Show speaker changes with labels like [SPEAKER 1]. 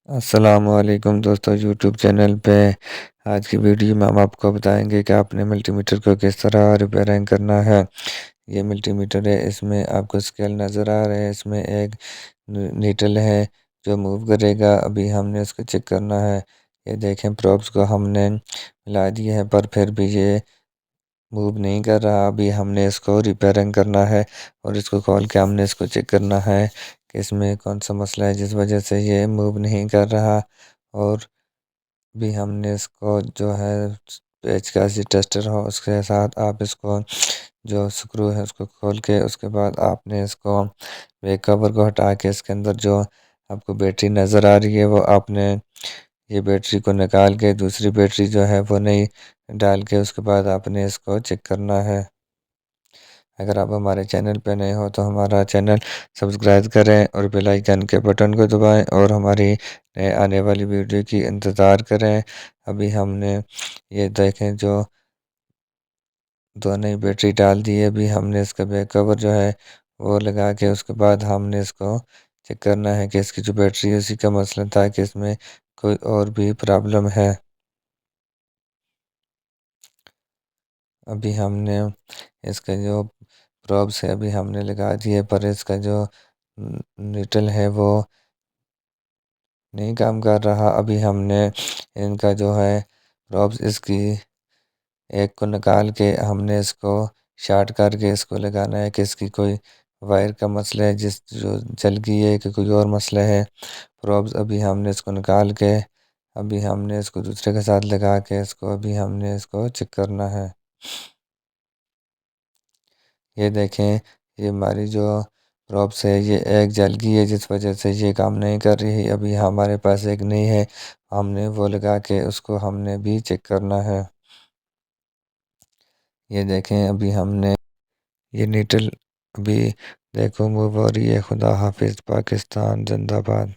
[SPEAKER 1] السلام علیکم دوستو، یوٹیوب چینل پہ آج کی ویڈیو میں ہم آپ کو بتائیں گے کہ آپ نے ملٹی میٹر کو کس طرح ریپیئرنگ کرنا ہے۔ یہ ملٹی میٹر ہے، اس میں آپ کو اسکیل نظر آ رہے ہیں، اس میں ایک نیٹل ہے جو موو کرے گا۔ ابھی ہم نے اس کو چیک کرنا ہے۔ یہ دیکھیں پروبس کو ہم نے ملا دیا ہے پر پھر بھی یہ موو نہیں کر رہا۔ ابھی ہم نے اس کو ریپیئرنگ کرنا ہے اور اس کو کھول کے ہم نے اس کو چیک کرنا ہے کہ اس میں کون سا مسئلہ ہے جس وجہ سے یہ موو نہیں کر رہا۔ اور بھی ہم نے اس کو جو ہے پیچ کا ٹیسٹر ہو اس کے ساتھ آپ اس کو جو سکرو ہے اس کو کھول کے اس کے بعد آپ نے اس کو بیک کور کو ہٹا کے اس کے اندر جو آپ کو بیٹری نظر آ رہی ہے وہ آپ نے یہ بیٹری کو نکال کے دوسری بیٹری جو ہے وہ نہیں ڈال کے اس کے بعد آپ نے اس کو چیک کرنا ہے۔ اگر آپ ہمارے چینل پہ نئے ہو تو ہمارا چینل سبسکرائب کریں اور بیل آئیکن کے بٹن کو دبائیں اور ہماری نئے آنے والی ویڈیو کی انتظار کریں۔ ابھی ہم نے یہ دیکھیں جو دو نئی بیٹری ڈال دی ہے۔ ابھی ہم نے اس کا بیک کور جو ہے وہ لگا کے اس کے بعد ہم نے اس کو چیک کرنا ہے کہ اس کی جو بیٹری ہے اسی کا مسئلہ تھا کہ اس میں کوئی اور بھی پرابلم ہے۔ ابھی ہم نے اس کا جو پروبس ہے ابھی ہم نے لگا دیے پر اس کا جو نیٹل ہے وہ نہیں کام کر رہا۔ ابھی ہم نے ان کا جو ہے پروبس اس کی ایک کو نکال کے ہم نے اس کو شارٹ کر کے اس کو لگانا ہے کہ اس کی کوئی وائر کا مسئلہ ہے جو جل گئی ہے کہ کوئی اور مسئلہ ہے۔ پروبس ابھی ہم نے اس کو نکال کے ابھی ہم نے اس کو دوسرے کے ساتھ لگا کے اس کو ابھی ہم نے اس کو چیک کرنا ہے۔ یہ دیکھیں یہ ہماری جو پروبس ہے یہ ایک جل گئی ہے جس وجہ سے یہ کام نہیں کر رہی۔ ابھی ہمارے پاس ایک نئی ہے، ہم نے وہ لگا کے اس کو ہم نے بھی چیک کرنا ہے۔ یہ دیکھیں ابھی ہم نے یہ نیٹل ابھی دیکھو موو ہو رہی ہے۔ خدا حافظ، پاکستان زندہ باد۔